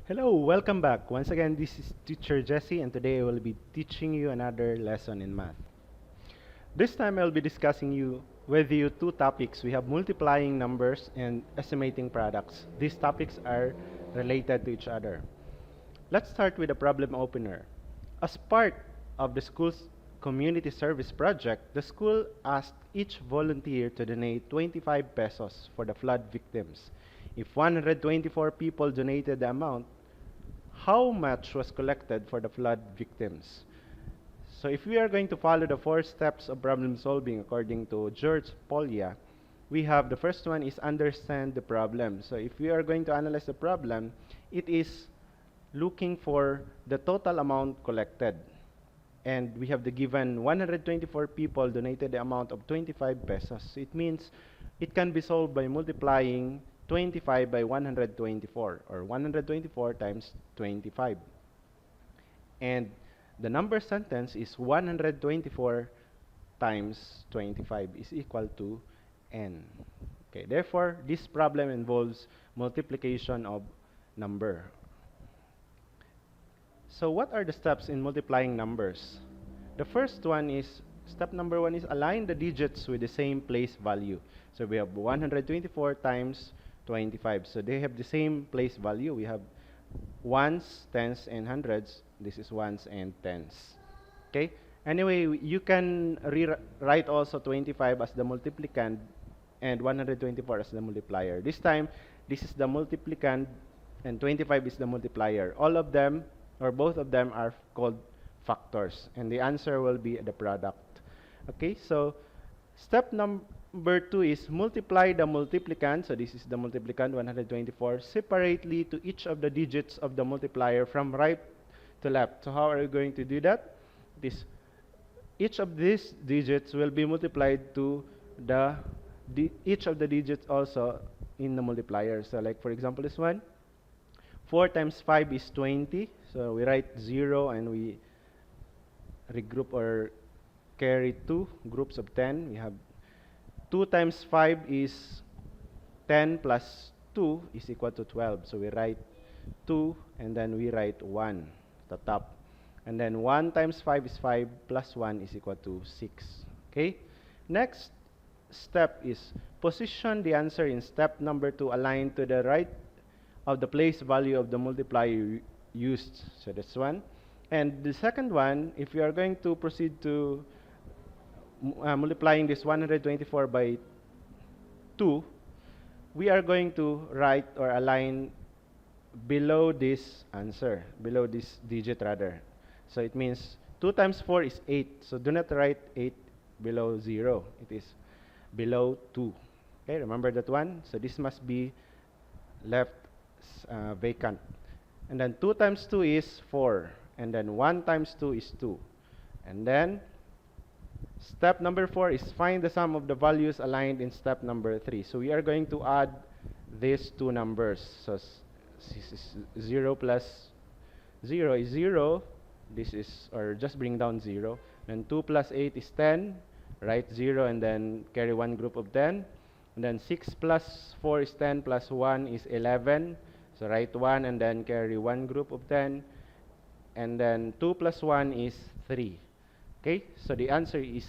Hello, welcome back. Once again, this is teacher Jesse, and today I will be teaching you another lesson in math. This time I'll be discussing with you two topics. We have multiplying numbers and estimating products. These topics are related to each other. Let's start with a problem opener. As part of the school's community service project, the school asked each volunteer to donate 25 pesos for the flood victims. If 124 people donated the amount, how much was collected for the flood victims? So if we are going to follow the 4 steps of problem solving according to George Polya, we have the first one is understand the problem. So if we are going to analyze the problem, it is looking for the total amount collected. And we have the given 124 people donated the amount of 25 pesos. It means it can be solved by multiplying 25 by 124, or 124 times 25. And the number sentence is 124 times 25 is equal to n. Okay, therefore, this problem involves multiplication of number. So what are the steps in multiplying numbers? The first one is, step number 1 is align the digits with the same place value. So we have 124 times 25. So they have the same place value. We have ones, tens, and hundreds. This is ones and tens. Okay? Anyway, you can rewrite also 25 as the multiplicand and 124 as the multiplier. This time, this is the multiplicand and 25 is the multiplier. All of them, or both of them, are called factors. And the answer will be the product. Okay? So, step number 2 is multiply the multiplicand. So this is the multiplicand, 124, separately to each of the digits of the multiplier from right to left. So how are you going to do that? Each of these digits will be multiplied to each of the digits also in the multiplier. So like for example this one, 4 times 5 is 20. So we write 0 and we regroup or carry 2 groups of 10. We have 2 times 5 is 10 plus 2 is equal to 12. So we write 2 and then we write 1 at the top. And then 1 times 5 is 5 plus 1 is equal to 6. Okay? Next step is position the answer in step number 2 aligned to the right of the place value of the multiplier used. So that's one. And the second one, if we are going to proceed to multiplying this 124 by 2, we are going to write or align below this answer, below this digit rather. So it means 2 times 4 is 8. So do not write 8 below 0. It is below 2. Okay, remember that one? So this must be left vacant. And then 2 times 2 is 4. And then 1 times 2 is 2. And then step number 4 is find the sum of the values aligned in step number 3. So we are going to add these two numbers. So this is 0 plus 0 is 0. This is, or just bring down 0. Then 2 plus 8 is 10. Write 0 and then carry one group of 10. And then 6 plus 4 is 10 plus 1 is 11. So write 1 and then carry one group of 10. And then 2 plus 1 is 3. Okay, so the answer is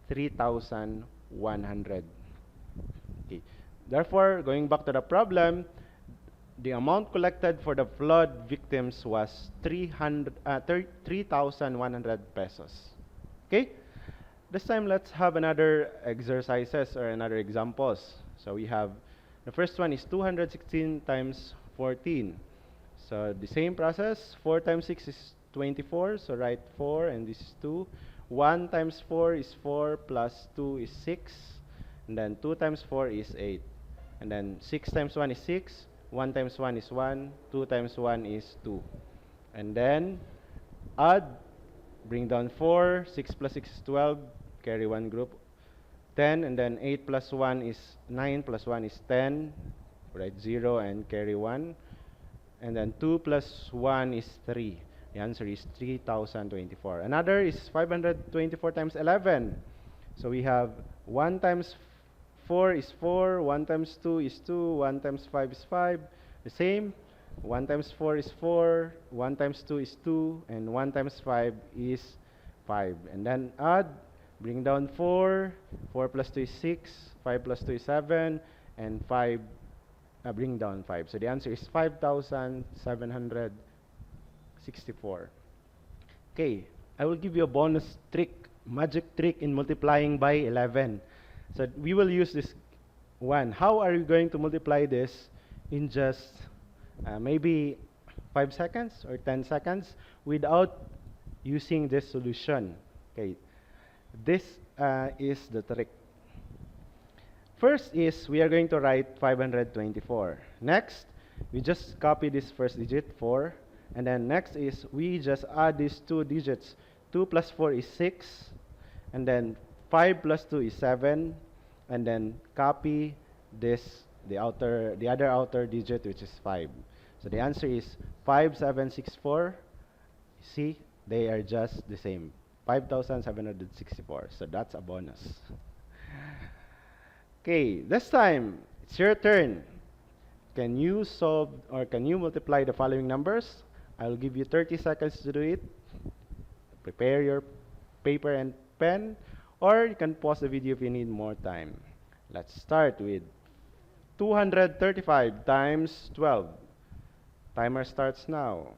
3,100. Okay. Therefore, going back to the problem, the amount collected for the flood victims was 3,100 pesos. Okay? This time, let's have another exercises or another examples. So we have, the first one is 216 times 14. So the same process, 4 times 6 is 24. So write 4 and this is 2. 1 times 4 is 4 plus 2 is 6. And then 2 times 4 is 8. And then 6 times 1 is 6. 1 times 1 is 1. 2 times 1 is 2. And then add, bring down 4. 6 plus 6 is 12. Carry one group. 10. And then 8 plus 1 is 9 plus 1 is 10. Write 0 and carry 1. And then 2 plus 1 is 3. The answer is 3,024. Another is 524 times 11. So we have 1 times 4 is 4, 1 times 2 is 2, 1 times 5 is 5. The same. 1 times 4 is 4, 1 times 2 is 2, and 1 times 5 is 5. And then add, bring down 4, 4 plus 2 is 6, 5 plus 2 is 7, and 5, bring down 5. So the answer is 5,764. Okay, I will give you a bonus trick, magic trick in multiplying by 11. So we will use this one. How are you going to multiply this in just maybe 5 seconds or 10 seconds without using this solution? Okay, this is the trick. First is we are going to write 524. Next, we just copy this first digit, 4. And then next is we just add these two digits. 2 plus 4 is 6. And then 5 plus 2 is 7. And then copy this, the other outer digit, which is 5. So the answer is 5764. See, they are just the same. 5,764. So that's a bonus. Okay, this time, it's your turn. Can you solve or can you multiply the following numbers? I'll give you 30 seconds to do it. Prepare your paper and pen, or you can pause the video if you need more time. Let's start with 235 times 12. Timer starts now.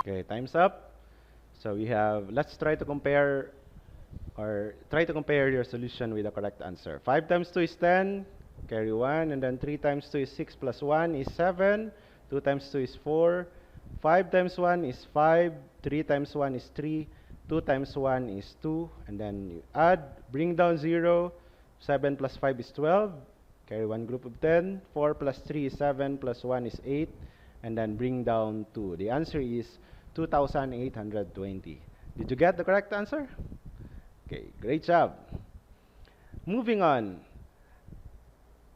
Okay, time's up. So we have, let's try to compare your solution with the correct answer. 5 times 2 is 10, carry 1, and then 3 times 2 is 6 plus 1 is 7, 2 times 2 is 4, 5 times 1 is 5, 3 times 1 is 3, 2 times 1 is 2, and then you add, bring down 0, 7 plus 5 is 12, carry 1 group of 10, 4 plus 3 is 7, plus 1 is 8, and then bring down 2. The answer is 2,820. Did you get the correct answer? Okay, great job. Moving on.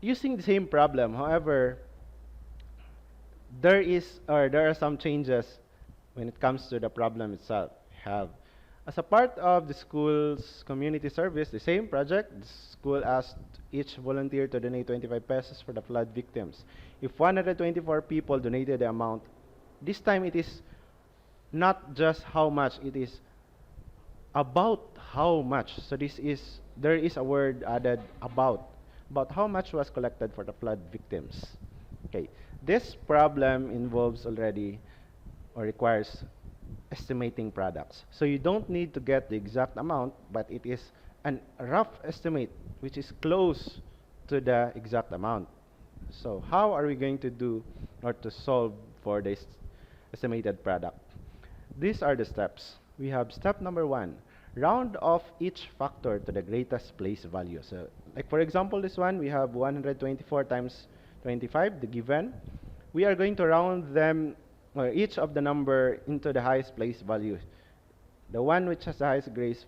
Using the same problem, however, there are some changes when it comes to the problem itself. As a part of the school's community service, the same project, the school asked each volunteer to donate 25 pesos for the flood victims. If 124 people donated the amount, this time it is not just how much, it is about how much. So there is a word added, about how much was collected for the flood victims. Okay, this problem involves already or requires estimating products. So you don't need to get the exact amount, but it is a rough estimate which is close to the exact amount. So how are we going to do or to solve for this estimated product? These are the steps. We have step number 1, round off each factor to the greatest place value. So like for example, this one, we have 124 times 25, the given. We are going to round them, or each of the number, into the highest place value. The one which has the highest place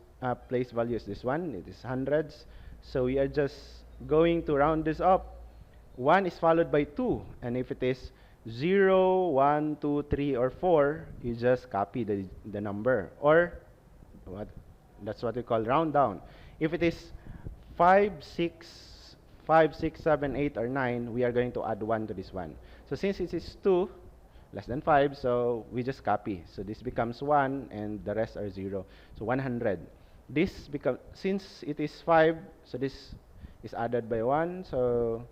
value is this one. It is hundreds. So we are just going to round this up. 1 is followed by 2. And if it is 0, 1, 2, 3, or 4, you just copy the number. Or that's what we call round down. If it is 5, 6, 7, 8, or 9, we are going to add 1 to this one. So since it is 2, less than 5, so we just copy. So this becomes 1, and the rest are 0. So 100. This becomes, since it is 5, so this is added by 1, so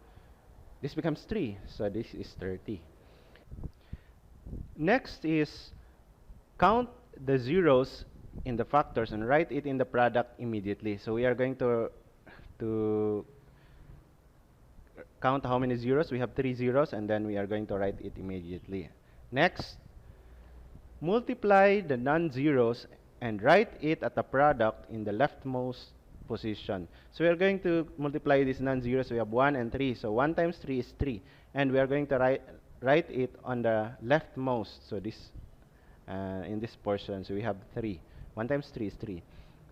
this becomes 3. So this is 30. Next is count the zeros in the factors and write it in the product immediately. So we are going to count how many zeros. We have 3 zeros, and then we are going to write it immediately. Next, multiply the non-zeros and write it at the product in the leftmost position. So we are going to multiply these non-zeros. We have 1 and 3. So 1 times 3 is 3. And we are going to write it on the leftmost. So this in this portion. So we have 3. 1 times 3 is 3.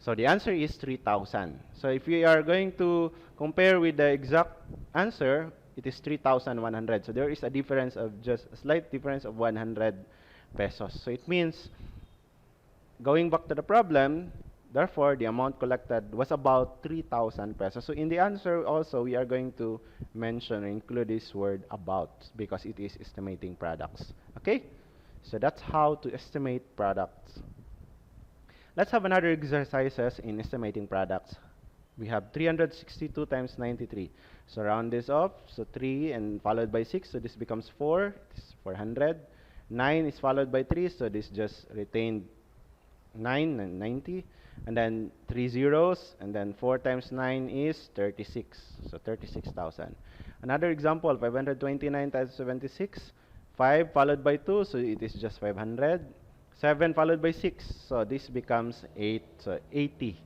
So the answer is 3,000. So if we are going to compare with the exact answer, it is 3,100. So there is a difference of just a slight difference of 100 pesos. So it means, going back to the problem, therefore, the amount collected was about 3,000 pesos. So in the answer also, we are going to mention or include this word about because it is estimating products. Okay? So that's how to estimate products. Let's have another exercises in estimating products. We have 362 times 93. So round this off. So 3 and followed by 6. So this becomes 4. This is 400. 9 is followed by 3. So this just retained 9 and 90. And then 3 zeros. And then 4 times 9 is 36. So 36,000. Another example, 529 times 76. 5 followed by 2. So it is just 500. 7 followed by 6. So this becomes 8. So 80.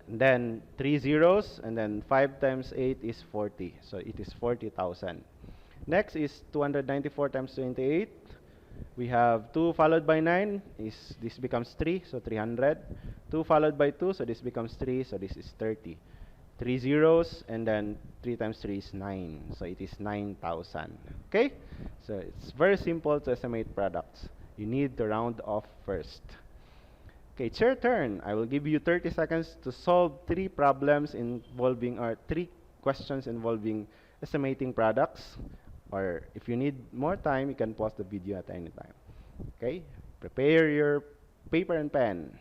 And then 3 zeros, and then 5 times 8 is 40. So it is 40,000. Next is 294 times 28. We have 2 followed by 9. This becomes 3, so 300. 2 followed by 2, so this becomes 3, so this is 30. 3 zeros, and then 3 times 3 is 9. So it is 9,000. Okay? So it's very simple to estimate products. You need to round off first. Okay, it's your turn. I will give you 30 seconds to solve 3 problems involving, or 3 questions involving estimating products. Or if you need more time, you can pause the video at any time. Okay, prepare your paper and pen.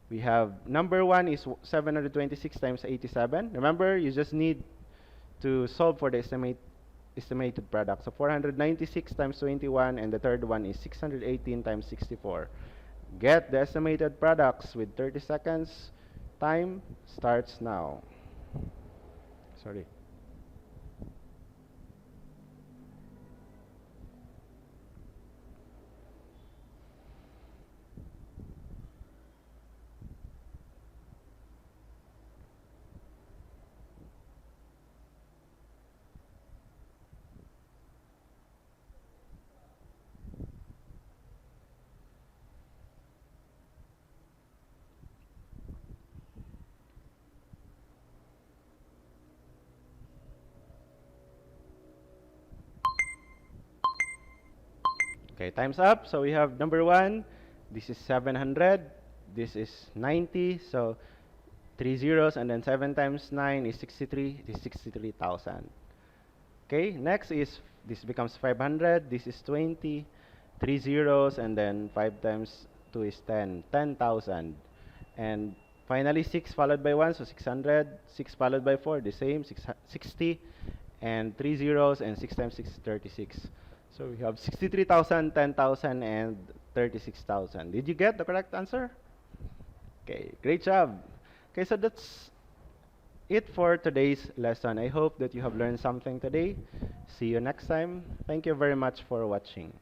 We have number 1 is 726 times 87. Remember, you just need to solve for the estimated product. So 496 times 21, and the third one is 618 times 64. Get the estimated products with 30 seconds. Time starts now. Sorry. Okay, time's up. So we have number 1. This is 700. This is 90. So 3 zeros, and then 7 times 9 is 63. This is 63,000. Okay, next is, this becomes 500. This is 20. 3 zeros, and then 5 times 2 is 10. 10,000. And finally 6 followed by 1, so 600. 6 followed by 4, the same, 60. And 3 zeros, and 6 times 6 is 36. So we have 63,000, 10,000, and 36,000. Did you get the correct answer? Okay, great job. Okay, so that's it for today's lesson. I hope that you have learned something today. See you next time. Thank you very much for watching.